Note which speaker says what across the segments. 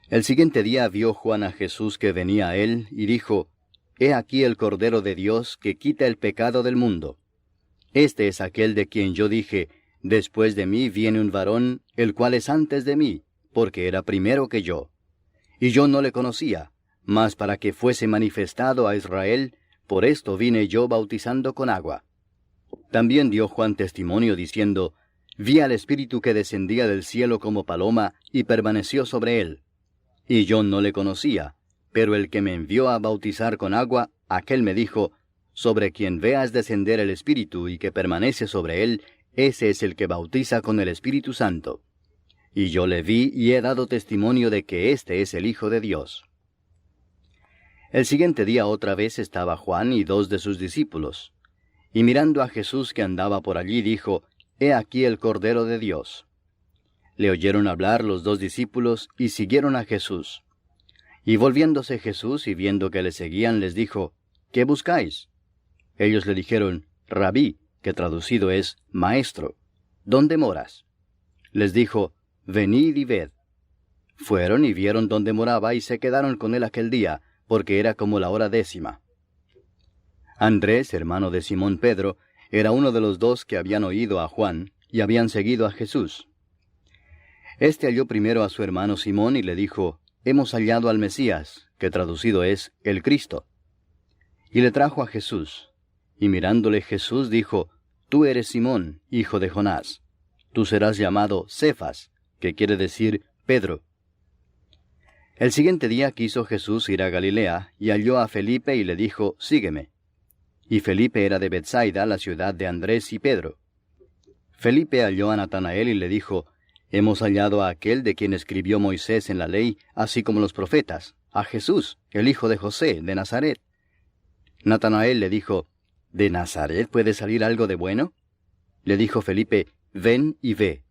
Speaker 1: El siguiente día vio Juan a Jesús que venía a él, y dijo, He aquí el Cordero de Dios que quita el pecado del mundo. Este es aquel de quien yo dije, Después de mí viene un varón, el cual es antes de mí, porque era primero que yo. Y yo no le conocía, mas para que fuese manifestado a Israel, por esto vine yo bautizando con agua. También dio Juan testimonio diciendo, Vi al Espíritu que descendía del cielo como paloma, y permaneció sobre él. Y yo no le conocía, pero el que me envió a bautizar con agua, aquel me dijo, Sobre quien veas descender el Espíritu y que permanece sobre él, ese es el que bautiza con el Espíritu Santo. Y yo le vi y he dado testimonio de que éste es el Hijo de Dios. El siguiente día otra vez estaba Juan y 2 de sus discípulos. Y mirando a Jesús que andaba por allí, dijo, He aquí el Cordero de Dios. Le oyeron hablar los 2 discípulos y siguieron a Jesús. Y volviéndose Jesús y viendo que le seguían, les dijo, ¿Qué buscáis? Ellos le dijeron, Rabí, que traducido es Maestro, ¿dónde moras? Les dijo, Venid y ved. Fueron y vieron dónde moraba y se quedaron con él aquel día, porque era como la hora 10. Andrés, hermano de Simón Pedro, era uno de los 2 que habían oído a Juan y habían seguido a Jesús. Este halló primero a su hermano Simón y le dijo, Hemos hallado al Mesías, que traducido es el Cristo. Y le trajo a Jesús. Y mirándole Jesús dijo, Tú eres Simón, hijo de Jonás. Tú serás llamado Cefas, que quiere decir Pedro. El siguiente día quiso Jesús ir a Galilea, y halló a Felipe y le dijo, Sígueme. Y Felipe era de Betsaida, la ciudad de Andrés y Pedro. Felipe halló a Natanael y le dijo, Hemos hallado a aquel de quien escribió Moisés en la ley, así como los profetas, a Jesús, el hijo de José, de Nazaret. Natanael le dijo, ¿De Nazaret puede salir algo de bueno? Le dijo Felipe, Ven y ve.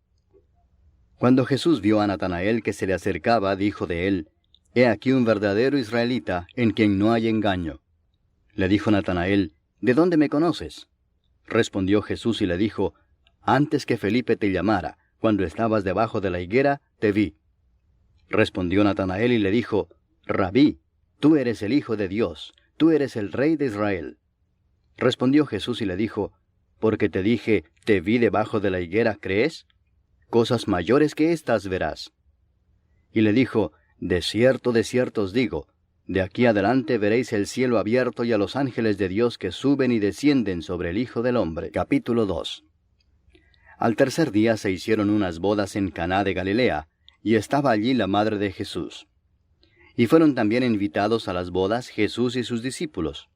Speaker 1: Cuando Jesús vio a Natanael que se le acercaba, dijo de él, He aquí un verdadero israelita, en quien no hay engaño. Le dijo Natanael, ¿De dónde me conoces? Respondió Jesús y le dijo, Antes que Felipe te llamara, cuando estabas debajo de la higuera, te vi. Respondió Natanael y le dijo, Rabí, tú eres el Hijo de Dios, tú eres el Rey de Israel. Respondió Jesús y le dijo, Porque te dije, te vi debajo de la higuera, ¿crees? Cosas mayores que estas verás. Y le dijo, de cierto os digo, de aquí adelante veréis el cielo abierto y a los ángeles de Dios que suben y descienden sobre el Hijo del Hombre. Capítulo 2. Al tercer día se hicieron unas bodas en Caná de Galilea, y estaba allí la madre de Jesús. Y fueron también invitados a las bodas Jesús y sus discípulos.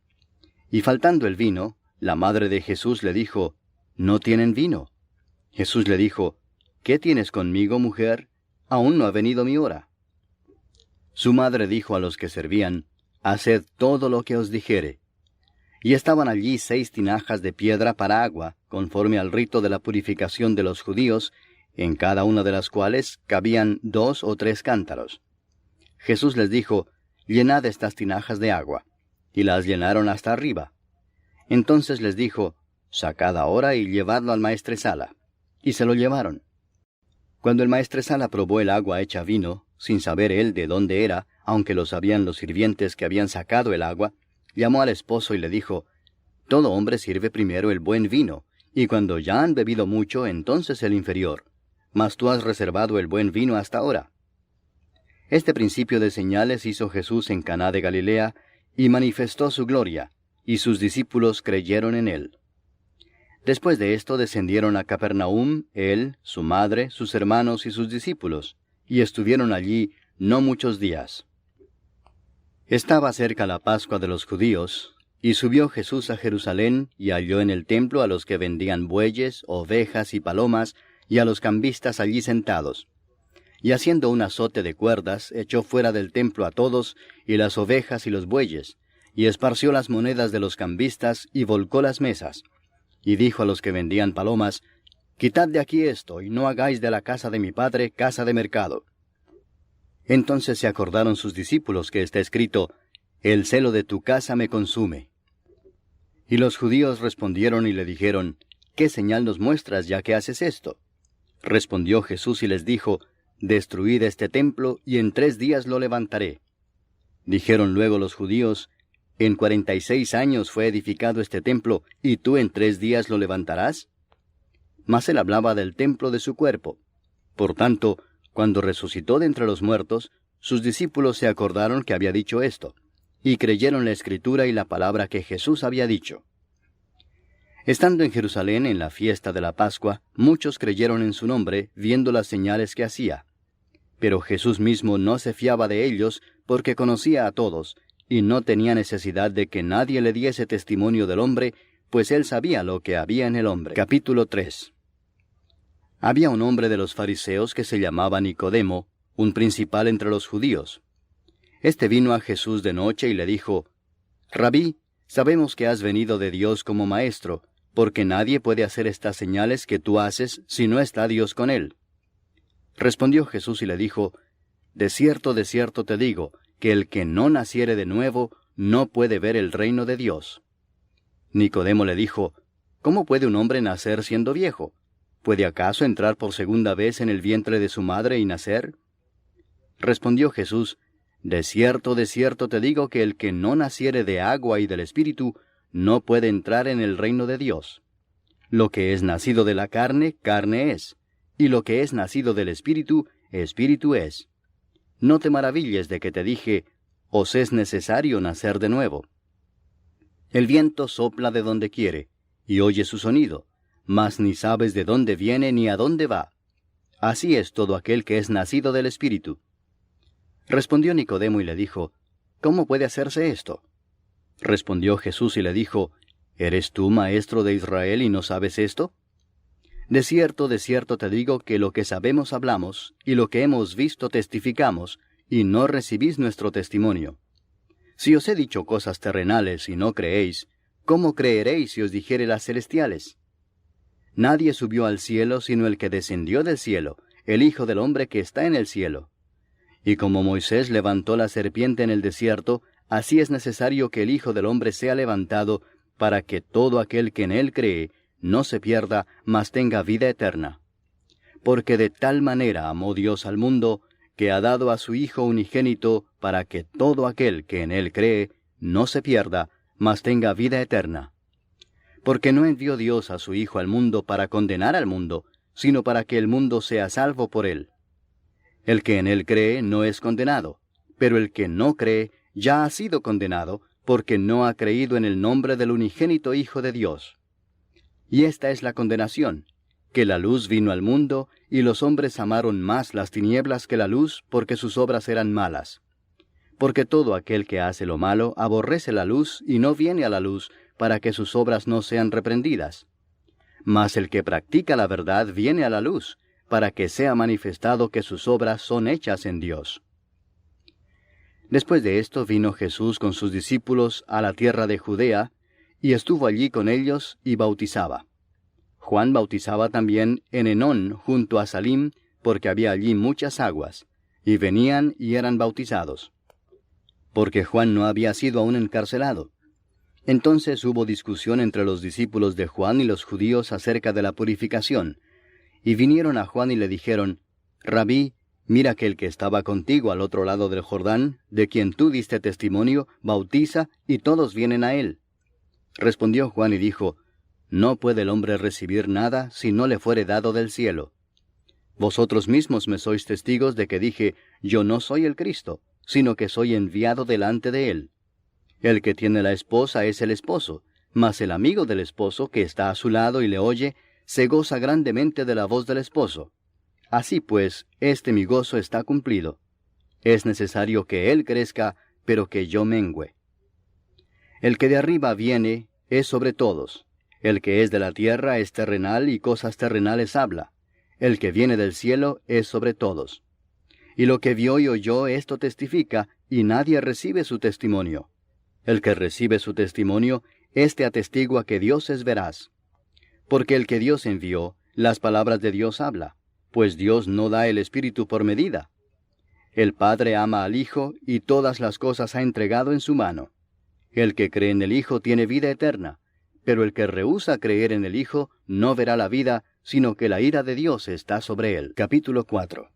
Speaker 1: Y faltando el vino, la madre de Jesús le dijo, ¿No tienen vino? Jesús le dijo, ¿Qué tienes conmigo, mujer? Aún no ha venido mi hora. Su madre dijo a los que servían, Haced todo lo que os dijere. Y estaban allí 6 tinajas de piedra para agua, conforme al rito de la purificación de los judíos, en cada una de las cuales cabían 2 o 3 cántaros. Jesús les dijo, Llenad estas tinajas de agua. Y las llenaron hasta arriba. Entonces les dijo, Sacad ahora y llevadlo al maestresala. Y se lo llevaron. Cuando el maestresala probó el agua hecha vino, sin saber él de dónde era, aunque lo sabían los sirvientes que habían sacado el agua, llamó al esposo y le dijo, Todo hombre sirve primero el buen vino, y cuando ya han bebido mucho, entonces el inferior. Mas tú has reservado el buen vino hasta ahora. Este principio de señales hizo Jesús en Caná de Galilea, y manifestó su gloria, y sus discípulos creyeron en él. Después de esto descendieron a Capernaum, él, su madre, sus hermanos y sus discípulos, y estuvieron allí no muchos días. Estaba cerca la Pascua de los judíos, y subió Jesús a Jerusalén, y halló en el templo a los que vendían bueyes, ovejas y palomas, y a los cambistas allí sentados. Y haciendo un azote de cuerdas, echó fuera del templo a todos, y las ovejas y los bueyes, y esparció las monedas de los cambistas, y volcó las mesas. Y dijo a los que vendían palomas, Quitad de aquí esto, y no hagáis de la casa de mi padre casa de mercado. Entonces se acordaron sus discípulos que está escrito, El celo de tu casa me consume. Y los judíos respondieron y le dijeron, ¿Qué señal nos muestras ya que haces esto? Respondió Jesús y les dijo, destruid este templo, y en 3 días lo levantaré. Dijeron luego los judíos, en 46 años fue edificado este templo, ¿y tú en 3 días lo levantarás? Mas él hablaba del templo de su cuerpo. Por tanto, cuando resucitó de entre los muertos, sus discípulos se acordaron que había dicho esto, y creyeron la Escritura y la palabra que Jesús había dicho. Estando en Jerusalén en la fiesta de la Pascua, muchos creyeron en su nombre, viendo las señales que hacía. Pero Jesús mismo no se fiaba de ellos, porque conocía a todos, y no tenía necesidad de que nadie le diese testimonio del hombre, pues él sabía lo que había en el hombre. Capítulo 3. Había un hombre de los fariseos que se llamaba Nicodemo, un principal entre los judíos. Este vino a Jesús de noche y le dijo, Rabí, sabemos que has venido de Dios como maestro, porque nadie puede hacer estas señales que tú haces si no está Dios con él. Respondió Jesús y le dijo, de cierto te digo, que el que no naciere de nuevo no puede ver el reino de Dios. Nicodemo le dijo, ¿cómo puede un hombre nacer siendo viejo? ¿Puede acaso entrar por segunda vez en el vientre de su madre y nacer? Respondió Jesús, de cierto te digo que el que no naciere de agua y del Espíritu no puede entrar en el reino de Dios. Lo que es nacido de la carne, carne es, y lo que es nacido del Espíritu, Espíritu es. No te maravilles de que te dije, os es necesario nacer de nuevo. El viento sopla de donde quiere, y oye su sonido, mas ni sabes de dónde viene ni a dónde va. Así es todo aquel que es nacido del Espíritu. Respondió Nicodemo y le dijo, ¿cómo puede hacerse esto? Respondió Jesús y le dijo, ¿eres tú maestro de Israel y no sabes esto? De cierto te digo que lo que sabemos hablamos, y lo que hemos visto testificamos, y no recibís nuestro testimonio. Si os he dicho cosas terrenales y no creéis, ¿cómo creeréis si os dijere las celestiales? Nadie subió al cielo sino el que descendió del cielo, el Hijo del Hombre que está en el cielo. Y como Moisés levantó la serpiente en el desierto, así es necesario que el Hijo del Hombre sea levantado, para que todo aquel que en él cree no se pierda, mas tenga vida eterna. Porque de tal manera amó Dios al mundo, que ha dado a su Hijo unigénito, para que todo aquel que en él cree no se pierda, mas tenga vida eterna. Porque no envió Dios a su Hijo al mundo para condenar al mundo, sino para que el mundo sea salvo por él. El que en él cree no es condenado, pero el que no cree ya ha sido condenado, porque no ha creído en el nombre del unigénito Hijo de Dios. Y esta es la condenación, que la luz vino al mundo, y los hombres amaron más las tinieblas que la luz, porque sus obras eran malas. Porque todo aquel que hace lo malo aborrece la luz, y no viene a la luz, para que sus obras no sean reprendidas. Mas el que practica la verdad viene a la luz, para que sea manifestado que sus obras son hechas en Dios. Después de esto vino Jesús con sus discípulos a la tierra de Judea, y estuvo allí con ellos y bautizaba. Juan bautizaba también en Enón junto a Salim, porque había allí muchas aguas, y venían y eran bautizados. Porque Juan no había sido aún encarcelado. Entonces hubo discusión entre los discípulos de Juan y los judíos acerca de la purificación, y vinieron a Juan y le dijeron, Rabí, mira que el que estaba contigo al otro lado del Jordán, de quien tú diste testimonio, bautiza, y todos vienen a él. Respondió Juan y dijo, no puede el hombre recibir nada si no le fuere dado del cielo. Vosotros mismos me sois testigos de que dije, yo no soy el Cristo, sino que soy enviado delante de él. El que tiene la esposa es el esposo, mas el amigo del esposo que está a su lado y le oye, se goza grandemente de la voz del esposo. Así pues, mi gozo está cumplido. Es necesario que él crezca, pero que yo mengüe. El que de arriba viene es sobre todos. El que es de la tierra es terrenal y cosas terrenales habla. El que viene del cielo es sobre todos. Y lo que vio y oyó esto testifica, y nadie recibe su testimonio. El que recibe su testimonio, éste atestigua que Dios es veraz. Porque el que Dios envió, las palabras de Dios habla, pues Dios no da el Espíritu por medida. El Padre ama al Hijo, y todas las cosas ha entregado en su mano. El que cree en el Hijo tiene vida eterna, pero el que rehúsa creer en el Hijo no verá la vida, sino que la ira de Dios está sobre él. Capítulo 4.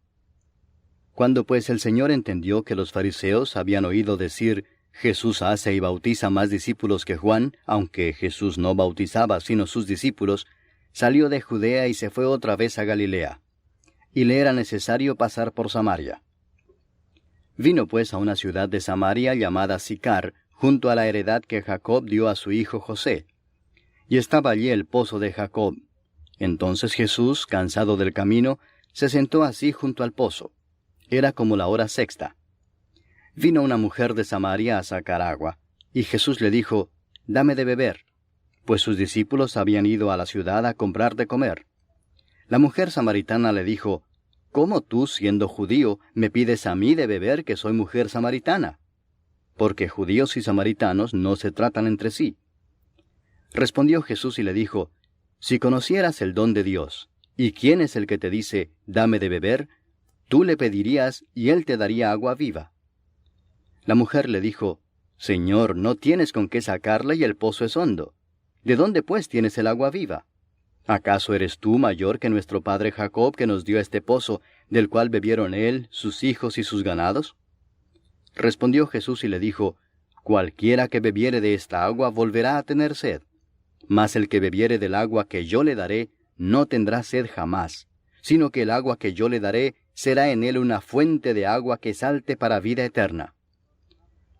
Speaker 1: Cuando pues el Señor entendió que los fariseos habían oído decir, Jesús hace y bautiza más discípulos que Juan, aunque Jesús no bautizaba sino sus discípulos, salió de Judea y se fue otra vez a Galilea. Y le era necesario pasar por Samaria. Vino pues a una ciudad de Samaria llamada Sicar, junto a la heredad que Jacob dio a su hijo José. Y estaba allí el pozo de Jacob. Entonces Jesús, cansado del camino, se sentó así junto al pozo. Era como la hora sexta. Vino una mujer de Samaria a sacar agua, y Jesús le dijo, «Dame de beber», pues sus discípulos habían ido a la ciudad a comprar de comer. La mujer samaritana le dijo, «¿Cómo tú, siendo judío, me pides a mí de beber que soy mujer samaritana?» Porque judíos y samaritanos no se tratan entre sí. Respondió Jesús y le dijo, «Si conocieras el don de Dios, y quién es el que te dice, dame de beber, tú le pedirías y él te daría agua viva». La mujer le dijo, «Señor, no tienes con qué sacarla y el pozo es hondo. ¿De dónde pues tienes el agua viva? ¿Acaso eres tú mayor que nuestro padre Jacob, que nos dio este pozo, del cual bebieron él, sus hijos y sus ganados?» Respondió Jesús y le dijo, «Cualquiera que bebiere de esta agua volverá a tener sed. Mas el que bebiere del agua que yo le daré, no tendrá sed jamás, sino que el agua que yo le daré será en él una fuente de agua que salte para vida eterna».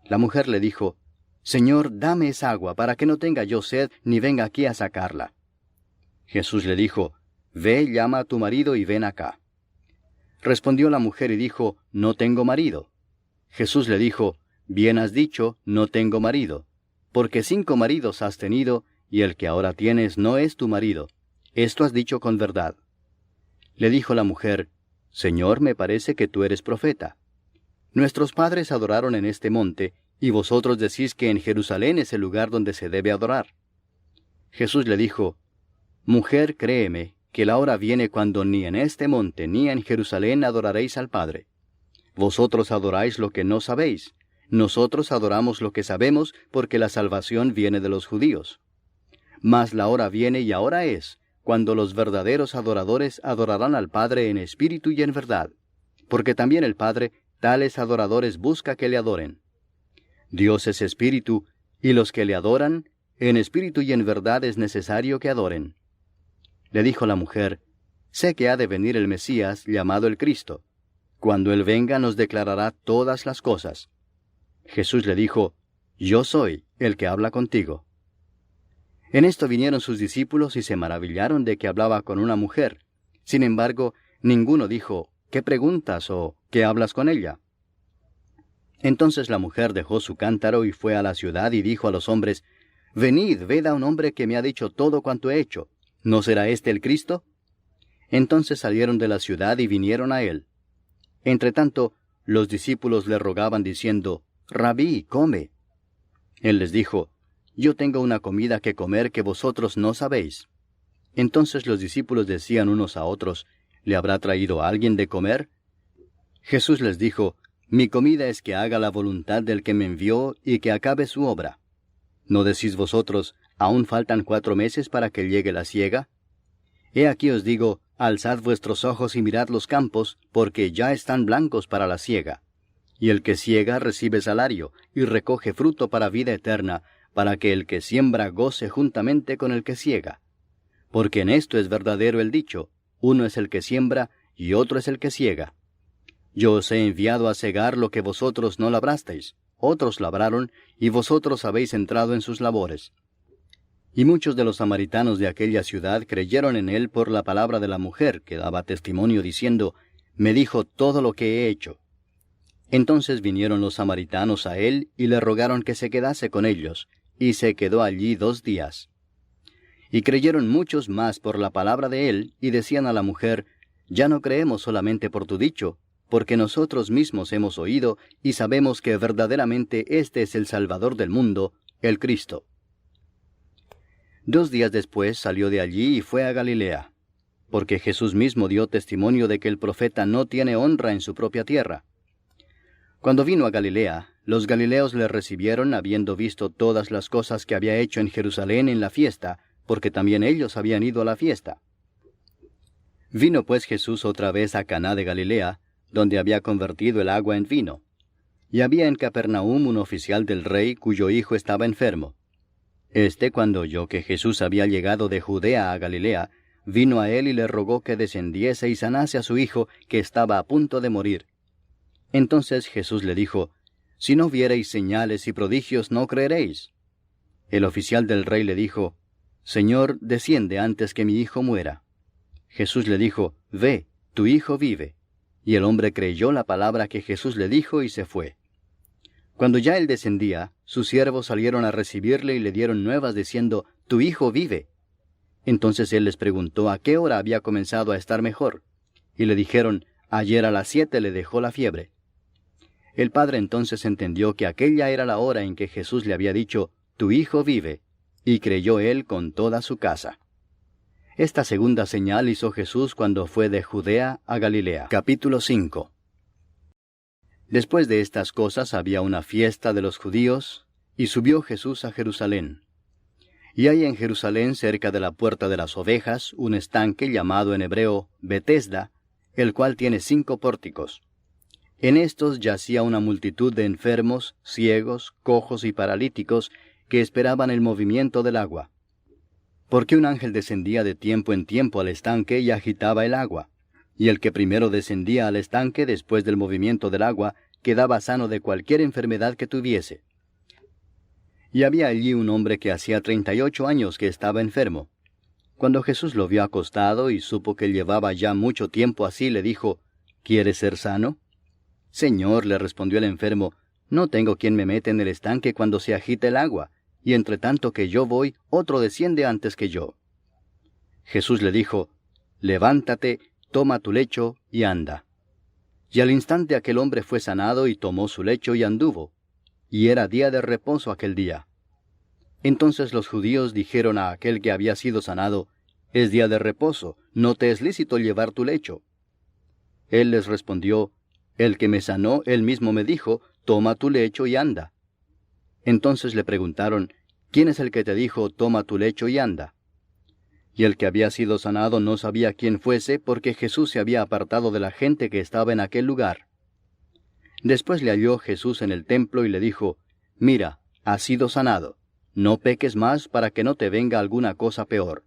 Speaker 1: La mujer le dijo, «Señor, dame esa agua, para que no tenga yo sed, ni venga aquí a sacarla». Jesús le dijo, «Ve, llama a tu marido y ven acá». Respondió la mujer y dijo, «No tengo marido». Jesús le dijo, «Bien has dicho, no tengo marido, porque 5 maridos has tenido, y el que ahora tienes no es tu marido. Esto has dicho con verdad». Le dijo la mujer, «Señor, me parece que tú eres profeta. Nuestros padres adoraron en este monte, y vosotros decís que en Jerusalén es el lugar donde se debe adorar». Jesús le dijo, «Mujer, créeme, que la hora viene cuando ni en este monte ni en Jerusalén adoraréis al Padre. Vosotros adoráis lo que no sabéis. Nosotros adoramos lo que sabemos, porque la salvación viene de los judíos. Mas la hora viene y ahora es, cuando los verdaderos adoradores adorarán al Padre en espíritu y en verdad, porque también el Padre tales adoradores busca que le adoren. Dios es espíritu, y los que le adoran, en espíritu y en verdad es necesario que adoren». Le dijo la mujer, «Sé que ha de venir el Mesías, llamado el Cristo. Cuando Él venga nos declarará todas las cosas». Jesús le dijo, «Yo soy el que habla contigo». En esto vinieron sus discípulos y se maravillaron de que hablaba con una mujer. Sin embargo, ninguno dijo, «¿Qué preguntas?», o «¿Qué hablas con ella?». Entonces la mujer dejó su cántaro y fue a la ciudad y dijo a los hombres, «Venid, ved a un hombre que me ha dicho todo cuanto he hecho. ¿No será este el Cristo?». Entonces salieron de la ciudad y vinieron a él. Entretanto, los discípulos le rogaban diciendo, «Rabí, come». Él les dijo, «Yo tengo una comida que comer que vosotros no sabéis». Entonces los discípulos decían unos a otros, «¿Le habrá traído alguien de comer?». Jesús les dijo, «Mi comida es que haga la voluntad del que me envió y que acabe su obra. ¿No decís vosotros, aún faltan 4 meses para que llegue la siega? He aquí os digo, alzad vuestros ojos y mirad los campos, porque ya están blancos para la siega. Y el que siega recibe salario, y recoge fruto para vida eterna, para que el que siembra goce juntamente con el que siega. Porque en esto es verdadero el dicho, uno es el que siembra, y otro es el que siega. Yo os he enviado a segar lo que vosotros no labrasteis, otros labraron, y vosotros habéis entrado en sus labores». Y muchos de los samaritanos de aquella ciudad creyeron en él por la palabra de la mujer, que daba testimonio diciendo, «Me dijo todo lo que he hecho». Entonces vinieron los samaritanos a él y le rogaron que se quedase con ellos, y se quedó allí 2 días. Y creyeron muchos más por la palabra de él, y decían a la mujer, «Ya no creemos solamente por tu dicho, porque nosotros mismos hemos oído y sabemos que verdaderamente este es el Salvador del mundo, el Cristo». 2 días después salió de allí y fue a Galilea, porque Jesús mismo dio testimonio de que el profeta no tiene honra en su propia tierra. Cuando vino a Galilea, los galileos le recibieron habiendo visto todas las cosas que había hecho en Jerusalén en la fiesta, porque también ellos habían ido a la fiesta. Vino pues Jesús otra vez a Caná de Galilea, donde había convertido el agua en vino. Y había en Capernaum un oficial del rey cuyo hijo estaba enfermo. Cuando oyó que Jesús había llegado de Judea a Galilea, vino a él y le rogó que descendiese y sanase a su hijo, que estaba a punto de morir. Entonces Jesús le dijo, «Si no viereis señales y prodigios, no creeréis». El oficial del rey le dijo, «Señor, desciende antes que mi hijo muera». Jesús le dijo, «Ve, tu hijo vive». Y el hombre creyó la palabra que Jesús le dijo y se fue. Cuando ya él descendía, sus siervos salieron a recibirle y le dieron nuevas diciendo, «Tu hijo vive». Entonces él les preguntó a qué hora había comenzado a estar mejor. Y le dijeron, «Ayer a las 7 le dejó la fiebre». El padre entonces entendió que aquella era la hora en que Jesús le había dicho, «Tu hijo vive», y creyó él con toda su casa. Esta segunda señal hizo Jesús cuando fue de Judea a Galilea. Capítulo 5. Después de estas cosas había una fiesta de los judíos, y subió Jesús a Jerusalén. Y hay en Jerusalén, cerca de la puerta de las ovejas, un estanque llamado en hebreo Betesda, el cual tiene 5 pórticos. En estos yacía una multitud de enfermos, ciegos, cojos y paralíticos, que esperaban el movimiento del agua. Porque un ángel descendía de tiempo en tiempo al estanque y agitaba el agua. Y el que primero descendía al estanque después del movimiento del agua, quedaba sano de cualquier enfermedad que tuviese. Y había allí un hombre que hacía 38 años que estaba enfermo. Cuando Jesús lo vio acostado y supo que llevaba ya mucho tiempo así, le dijo, «¿Quieres ser sano?» «Señor», le respondió el enfermo, «no tengo quien me mete en el estanque cuando se agita el agua, y entre tanto que yo voy, otro desciende antes que yo». Jesús le dijo, «Levántate, toma tu lecho y anda». Y al instante aquel hombre fue sanado y tomó su lecho y anduvo. Y era día de reposo aquel día. Entonces los judíos dijeron a aquel que había sido sanado, «Es día de reposo, no te es lícito llevar tu lecho». Él les respondió, «El que me sanó, él mismo me dijo, toma tu lecho y anda». Entonces le preguntaron, «¿Quién es el que te dijo, toma tu lecho y anda?» Y el que había sido sanado no sabía quién fuese, porque Jesús se había apartado de la gente que estaba en aquel lugar. Después le halló Jesús en el templo y le dijo, «Mira, has sido sanado, no peques más para que no te venga alguna cosa peor».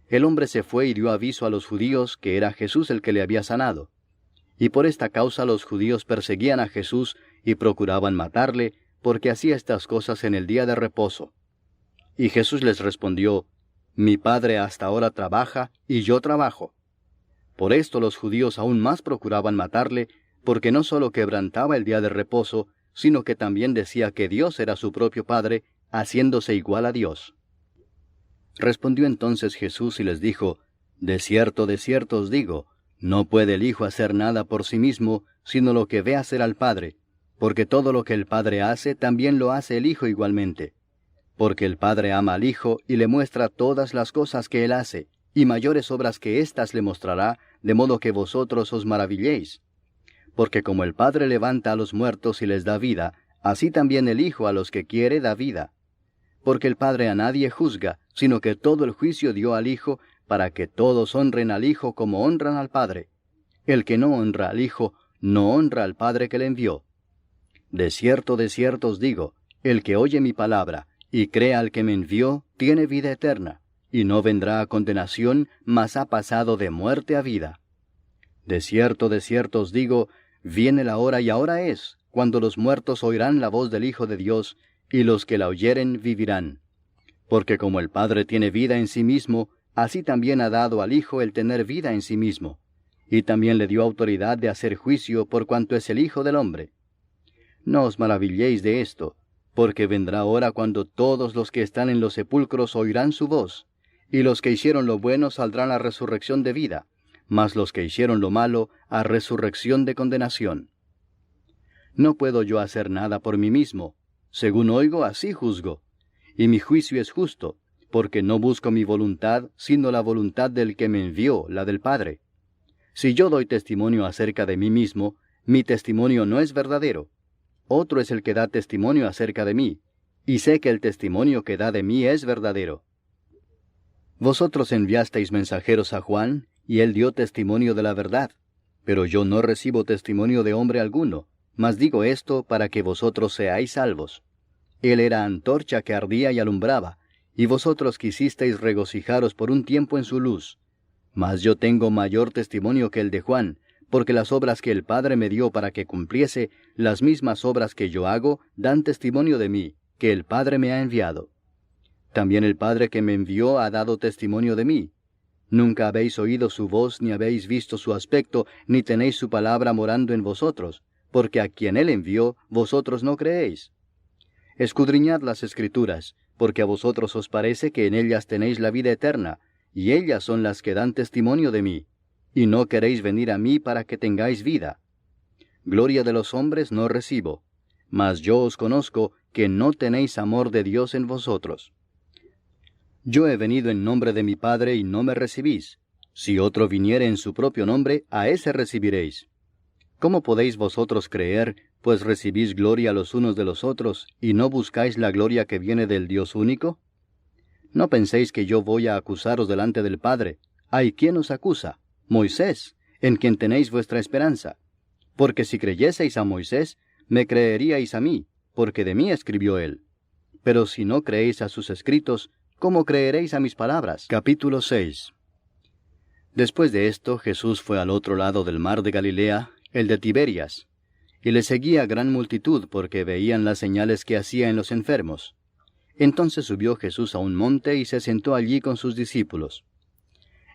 Speaker 1: El hombre se fue y dio aviso a los judíos que era Jesús el que le había sanado. Y por esta causa los judíos perseguían a Jesús y procuraban matarle, porque hacía estas cosas en el día de reposo. Y Jesús les respondió, «Mi Padre hasta ahora trabaja, y yo trabajo». Por esto los judíos aún más procuraban matarle, porque no sólo quebrantaba el día de reposo, sino que también decía que Dios era su propio Padre, haciéndose igual a Dios. Respondió entonces Jesús y les dijo, de cierto os digo, no puede el Hijo hacer nada por sí mismo, sino lo que ve hacer al Padre, porque todo lo que el Padre hace, también lo hace el Hijo igualmente. Porque el Padre ama al Hijo y le muestra todas las cosas que Él hace, y mayores obras que éstas le mostrará, de modo que vosotros os maravilléis. Porque como el Padre levanta a los muertos y les da vida, así también el Hijo a los que quiere da vida. Porque el Padre a nadie juzga, sino que todo el juicio dio al Hijo, para que todos honren al Hijo como honran al Padre. El que no honra al Hijo, no honra al Padre que le envió. De cierto os digo, el que oye mi palabra, y crea al que me envió, tiene vida eterna, y no vendrá a condenación, mas ha pasado de muerte a vida. De cierto os digo, viene la hora y ahora es, cuando los muertos oirán la voz del Hijo de Dios, y los que la oyeren vivirán. Porque como el Padre tiene vida en sí mismo, así también ha dado al Hijo el tener vida en sí mismo, y también le dio autoridad de hacer juicio por cuanto es el Hijo del hombre. No os maravilléis de esto, porque vendrá hora cuando todos los que están en los sepulcros oirán su voz, y los que hicieron lo bueno saldrán a resurrección de vida, mas los que hicieron lo malo a resurrección de condenación. No puedo yo hacer nada por mí mismo, según oigo así juzgo, y mi juicio es justo, porque no busco mi voluntad, sino la voluntad del que me envió, la del Padre. Si yo doy testimonio acerca de mí mismo, mi testimonio no es verdadero. Otro es el que da testimonio acerca de mí, y sé que el testimonio que da de mí es verdadero. Vosotros enviasteis mensajeros a Juan, y él dio testimonio de la verdad, pero yo no recibo testimonio de hombre alguno, mas digo esto para que vosotros seáis salvos. Él era antorcha que ardía y alumbraba, y vosotros quisisteis regocijaros por un tiempo en su luz. Mas yo tengo mayor testimonio que el de Juan, porque las obras que el Padre me dio para que cumpliese, las mismas obras que yo hago, dan testimonio de mí, que el Padre me ha enviado. También el Padre que me envió ha dado testimonio de mí. Nunca habéis oído su voz, ni habéis visto su aspecto, ni tenéis su palabra morando en vosotros, porque a quien él envió, vosotros no creéis. Escudriñad las Escrituras, porque a vosotros os parece que en ellas tenéis la vida eterna, y ellas son las que dan testimonio de mí, y no queréis venir a mí para que tengáis vida. Gloria de los hombres no recibo, mas yo os conozco que no tenéis amor de Dios en vosotros. Yo he venido en nombre de mi Padre y no me recibís. Si otro viniere en su propio nombre, a ese recibiréis. ¿Cómo podéis vosotros creer, pues recibís gloria los unos de los otros, y no buscáis la gloria que viene del Dios único? No penséis que yo voy a acusaros delante del Padre. ¿Hay quien os acusa? Moisés, en quien tenéis vuestra esperanza. Porque si creyeseis a Moisés, me creeríais a mí, porque de mí escribió él. Pero si no creéis a sus escritos, ¿cómo creeréis a mis palabras? Capítulo 6. Después de esto, Jesús fue al otro lado del mar de Galilea, el de Tiberias, y le seguía gran multitud porque veían las señales que hacía en los enfermos. Entonces subió Jesús a un monte y se sentó allí con sus discípulos.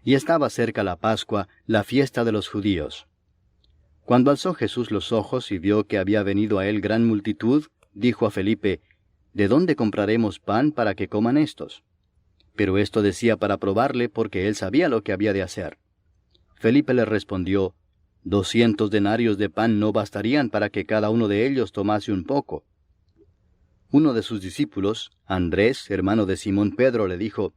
Speaker 1: Y estaba cerca la Pascua, la fiesta de los judíos. Cuando alzó Jesús los ojos y vio que había venido a él gran multitud, dijo a Felipe: ¿De dónde compraremos pan para que coman estos? Pero esto decía para probarle, porque él sabía lo que había de hacer. Felipe le respondió: 200 denarios de pan no bastarían para que cada uno de ellos tomase un poco. Uno de sus discípulos, Andrés, hermano de Simón Pedro, le dijo: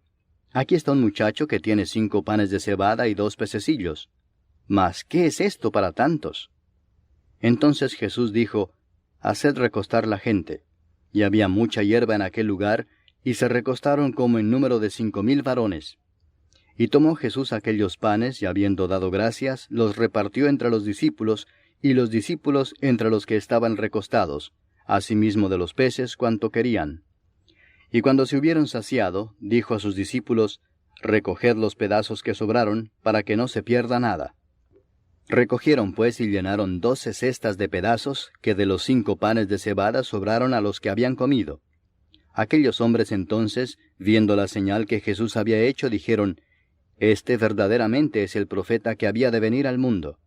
Speaker 1: Aquí está un muchacho que tiene 5 panes de cebada y 2 pececillos. Mas, ¿qué es esto para tantos? Entonces Jesús dijo: Haced recostar la gente. Y había mucha hierba en aquel lugar, y se recostaron como en número de 5,000 varones. Y tomó Jesús aquellos panes, y habiendo dado gracias, los repartió entre los discípulos, y los discípulos entre los que estaban recostados, asimismo de los peces cuanto querían. Y cuando se hubieron saciado, dijo a sus discípulos: Recoged los pedazos que sobraron, para que no se pierda nada. Recogieron pues y llenaron 12 cestas de pedazos, que de los 5 panes de cebada sobraron a los que habían comido. Aquellos hombres entonces, viendo la señal que Jesús había hecho, dijeron: Este verdaderamente es el profeta que había de venir al mundo.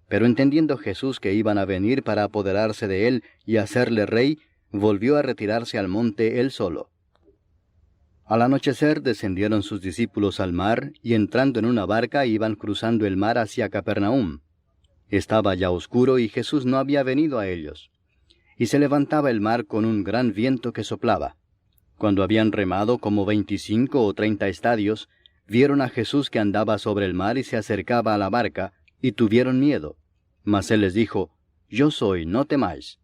Speaker 1: Pero entendiendo Jesús que iban a venir para apoderarse de él y hacerle rey, volvió a retirarse al monte él solo. Al anochecer descendieron sus discípulos al mar, y entrando en una barca iban cruzando el mar hacia Capernaum. Estaba ya oscuro y Jesús no había venido a ellos. Y se levantaba el mar con un gran viento que soplaba. Cuando habían remado como 25 o 30 estadios, vieron a Jesús que andaba sobre el mar y se acercaba a la barca, y tuvieron miedo. Mas él les dijo: Yo soy, no temáis.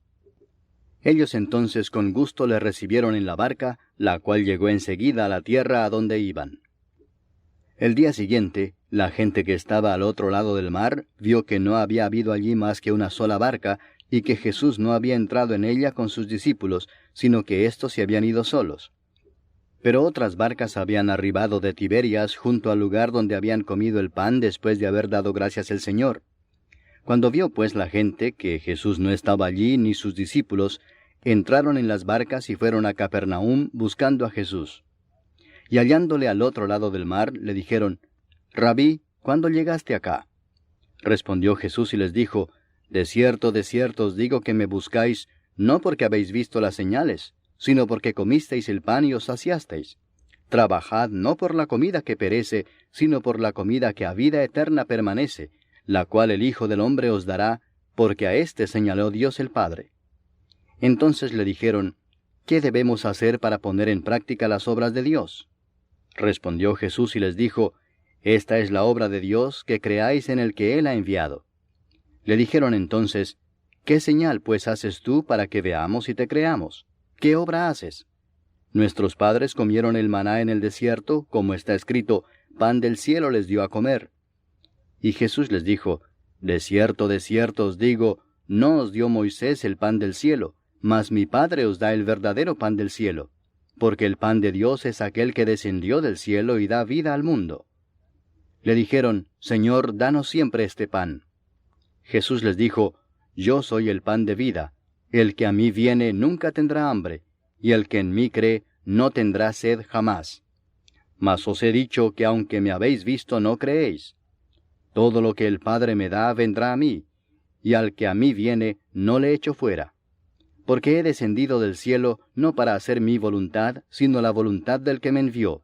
Speaker 1: Ellos entonces con gusto le recibieron en la barca, la cual llegó enseguida a la tierra a donde iban. El día siguiente, la gente que estaba al otro lado del mar vio que no había habido allí más que una sola barca, y que Jesús no había entrado en ella con sus discípulos, sino que éstos se habían ido solos. Pero otras barcas habían arribado de Tiberias junto al lugar donde habían comido el pan después de haber dado gracias al Señor. Cuando vio pues la gente que Jesús no estaba allí ni sus discípulos, entraron en las barcas y fueron a Capernaum buscando a Jesús. Y hallándole al otro lado del mar, le dijeron: Rabí, ¿cuándo llegaste acá? Respondió Jesús y les dijo: de cierto os digo que me buscáis, no porque habéis visto las señales, sino porque comisteis el pan y os saciasteis. Trabajad no por la comida que perece, sino por la comida que a vida eterna permanece, la cual el Hijo del Hombre os dará, porque a éste señaló Dios el Padre. Entonces le dijeron: ¿qué debemos hacer para poner en práctica las obras de Dios? Respondió Jesús y les dijo: esta es la obra de Dios, que creáis en el que Él ha enviado. Le dijeron entonces: ¿qué señal pues haces tú para que veamos y te creamos? ¿Qué obra haces? Nuestros padres comieron el maná en el desierto, como está escrito: pan del cielo les dio a comer. Y Jesús les dijo: De cierto os digo, no os dio Moisés el pan del cielo, mas mi Padre os da el verdadero pan del cielo, porque el pan de Dios es aquel que descendió del cielo y da vida al mundo. Le dijeron, Señor, danos siempre este pan. Jesús les dijo, Yo soy el pan de vida. El que a mí viene nunca tendrá hambre, y el que en mí cree no tendrá sed jamás. Mas os he dicho que aunque me habéis visto no creéis. Todo lo que el Padre me da vendrá a mí, y al que a mí viene no le echo fuera. Porque he descendido del cielo no para hacer mi voluntad, sino la voluntad del que me envió.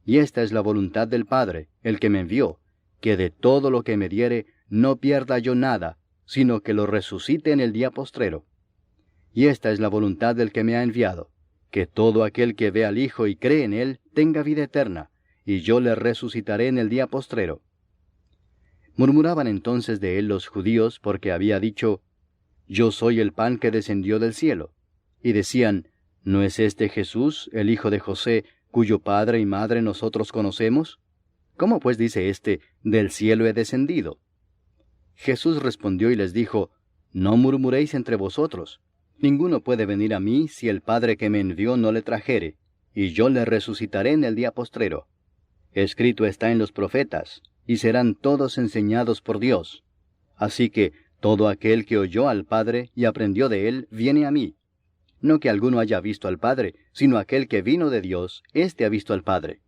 Speaker 1: Y esta es la voluntad del Padre, el que me envió, que de todo lo que me diere no pierda yo nada, sino que lo resucite en el día postrero. Y esta es la voluntad del que me ha enviado, que todo aquel que ve al Hijo y cree en él tenga vida eterna, y yo le resucitaré en el día postrero. Murmuraban entonces de él los judíos porque había dicho, Yo soy el pan que descendió del cielo. Y decían, ¿no es este Jesús, el hijo de José, cuyo padre y madre nosotros conocemos? ¿Cómo pues dice éste, del cielo he descendido? Jesús respondió y les dijo, No murmuréis entre vosotros. Ninguno puede venir a mí si el Padre que me envió no le trajere, y yo le resucitaré en el día postrero. Escrito está en los profetas, y serán todos enseñados por Dios. Así que todo aquel que oyó al Padre y aprendió de él, viene a mí. No que alguno haya visto al Padre, sino aquel que vino de Dios, éste ha visto al Padre.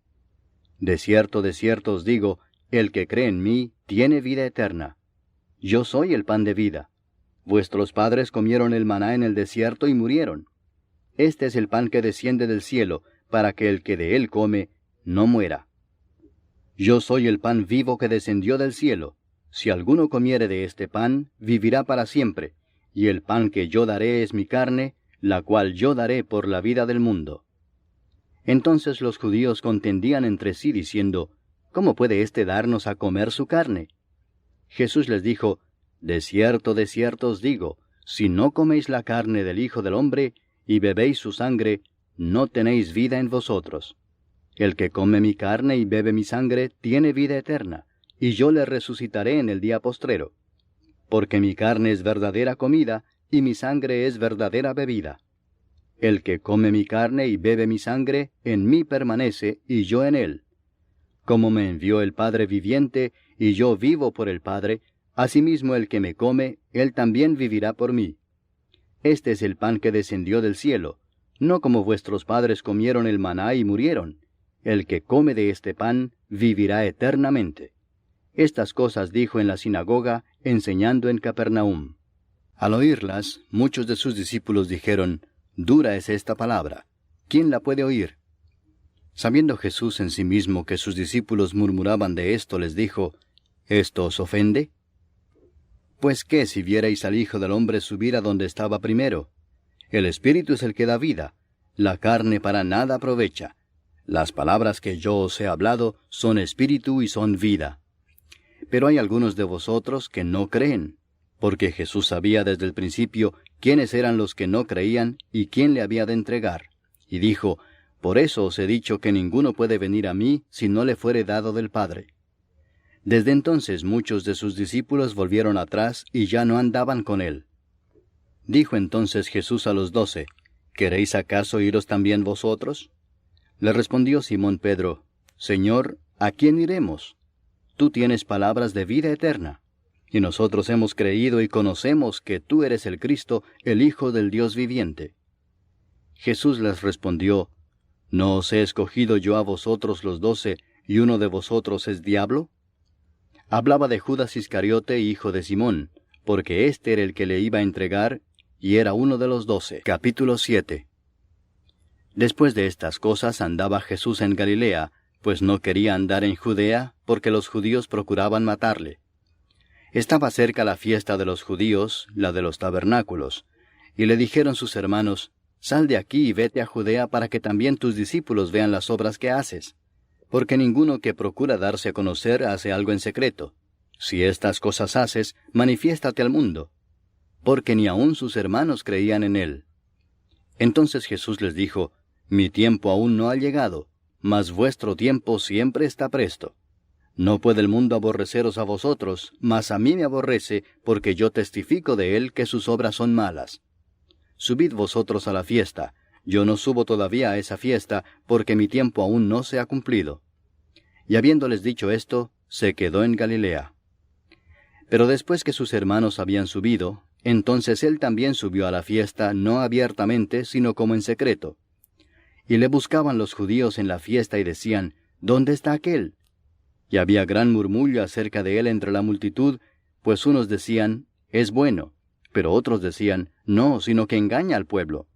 Speaker 1: De cierto os digo, el que cree en mí tiene vida eterna. Yo soy el pan de vida. Vuestros padres comieron el maná en el desierto y murieron. Este es el pan que desciende del cielo, para que el que de él come no muera. Yo soy el pan vivo que descendió del cielo. Si alguno comiere de este pan, vivirá para siempre, y el pan que yo daré es mi carne, la cual yo daré por la vida del mundo. Entonces los judíos contendían entre sí diciendo, ¿Cómo puede éste darnos a comer su carne? Jesús les dijo, De cierto os digo, si no coméis la carne del Hijo del Hombre, y bebéis su sangre, no tenéis vida en vosotros. El que come mi carne y bebe mi sangre, tiene vida eterna, y yo le resucitaré en el día postrero. Porque mi carne es verdadera comida, y mi sangre es verdadera bebida. El que come mi carne y bebe mi sangre, en mí permanece, y yo en él. Como me envió el Padre viviente, y yo vivo por el Padre, asimismo el que me come, él también vivirá por mí. Este es el pan que descendió del cielo, no como vuestros padres comieron el maná y murieron. El que come de este pan, vivirá eternamente. Estas cosas dijo en la sinagoga, enseñando en Capernaum. Al oírlas, muchos de sus discípulos dijeron, Dura es esta palabra. ¿Quién la puede oír? Sabiendo Jesús en sí mismo que sus discípulos murmuraban de esto, les dijo, ¿Esto os ofende? Pues qué si vierais al Hijo del Hombre subir a donde estaba primero. El Espíritu es el que da vida, la carne para nada aprovecha. Las palabras que yo os he hablado son espíritu y son vida. Pero hay algunos de vosotros que no creen, porque Jesús sabía desde el principio quiénes eran los que no creían y quién le había de entregar. Y dijo, Por eso os he dicho que ninguno puede venir a mí si no le fuere dado del Padre. Desde entonces muchos de sus discípulos volvieron atrás y ya no andaban con él. Dijo entonces Jesús a los 12, ¿Queréis acaso iros también vosotros? Le respondió Simón Pedro, Señor, ¿a quién iremos? Tú tienes palabras de vida eterna, y nosotros hemos creído y conocemos que tú eres el Cristo, el Hijo del Dios viviente. Jesús les respondió, ¿No os he escogido yo a vosotros los 12, y uno de vosotros es diablo? Hablaba de Judas Iscariote, hijo de Simón, porque éste era el que le iba a entregar, y era uno de los 12. Capítulo 7. Después de estas cosas andaba Jesús en Galilea, pues no quería andar en Judea, porque los judíos procuraban matarle. Estaba cerca la fiesta de los judíos, la de los tabernáculos, y le dijeron sus hermanos, Sal de aquí y vete a Judea para que también tus discípulos vean las obras que haces. Porque ninguno que procura darse a conocer hace algo en secreto. Si estas cosas haces, manifiéstate al mundo. Porque ni aun sus hermanos creían en él. Entonces Jesús les dijo, Mi tiempo aún no ha llegado, mas vuestro tiempo siempre está presto. No puede el mundo aborreceros a vosotros, mas a mí me aborrece, porque yo testifico de él que sus obras son malas. Subid vosotros a la fiesta. Yo no subo todavía a esa fiesta, porque mi tiempo aún no se ha cumplido. Y habiéndoles dicho esto, se quedó en Galilea. Pero después que sus hermanos habían subido, entonces él también subió a la fiesta, no abiertamente, sino como en secreto. Y le buscaban los judíos en la fiesta y decían, ¿dónde está aquél? Y había gran murmullo acerca de él entre la multitud, pues unos decían, es bueno, pero otros decían, no, sino que engaña al pueblo.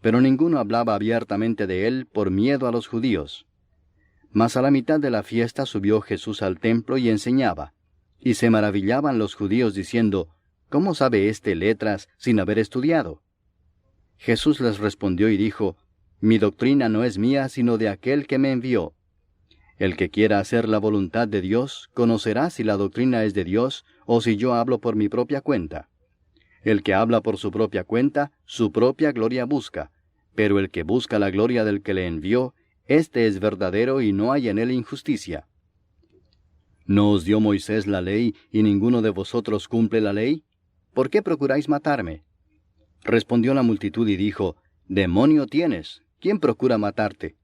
Speaker 1: Pero ninguno hablaba abiertamente de él por miedo a los judíos. Mas a la mitad de la fiesta subió Jesús al templo y enseñaba. Y se maravillaban los judíos diciendo, ¿cómo sabe éste letras sin haber estudiado? Jesús les respondió y dijo, mi doctrina no es mía, sino de aquel que me envió. El que quiera hacer la voluntad de Dios, conocerá si la doctrina es de Dios, o si yo hablo por mi propia cuenta. El que habla por su propia cuenta, su propia gloria busca, pero el que busca la gloria del que le envió, éste es verdadero y no hay en él injusticia. ¿No os dio Moisés la ley, y ninguno de vosotros cumple la ley? ¿Por qué procuráis matarme? Respondió la multitud y dijo, Demonio tienes, ¿quién procura matarte?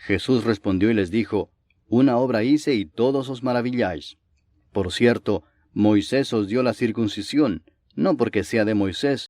Speaker 1: Jesús respondió y les dijo, una obra hice y todos os maravilláis. Por cierto, Moisés os dio la circuncisión, no porque sea de Moisés,